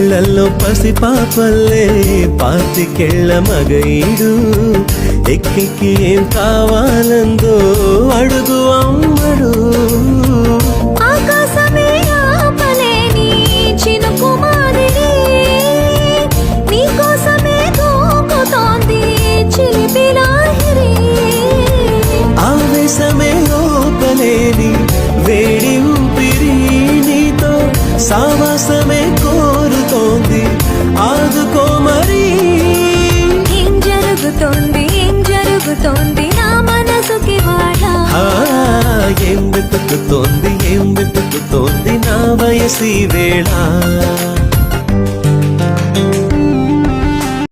కళ్ళల్లో పసి పాపల్లే పాతికెళ్ళ మగయిడు ఎక్కెక్కి ఏం కావాలందో అడుగు అమ్మడు. ఆకాశమే ఆపలేని చినుకు మాదిరి నీకోసమే దూకుతోంది చిలిపి లాహిరి. ఆవేశమే ఓపలేని వేడి ఊపిరి నీతో సావాసమే కోరుతోంది ఆదుకో మరి. ఏం జరుగుతోంది నా మనసుకి వాడ. ఏం వెతుకుతోంది నా వయసి వేళ.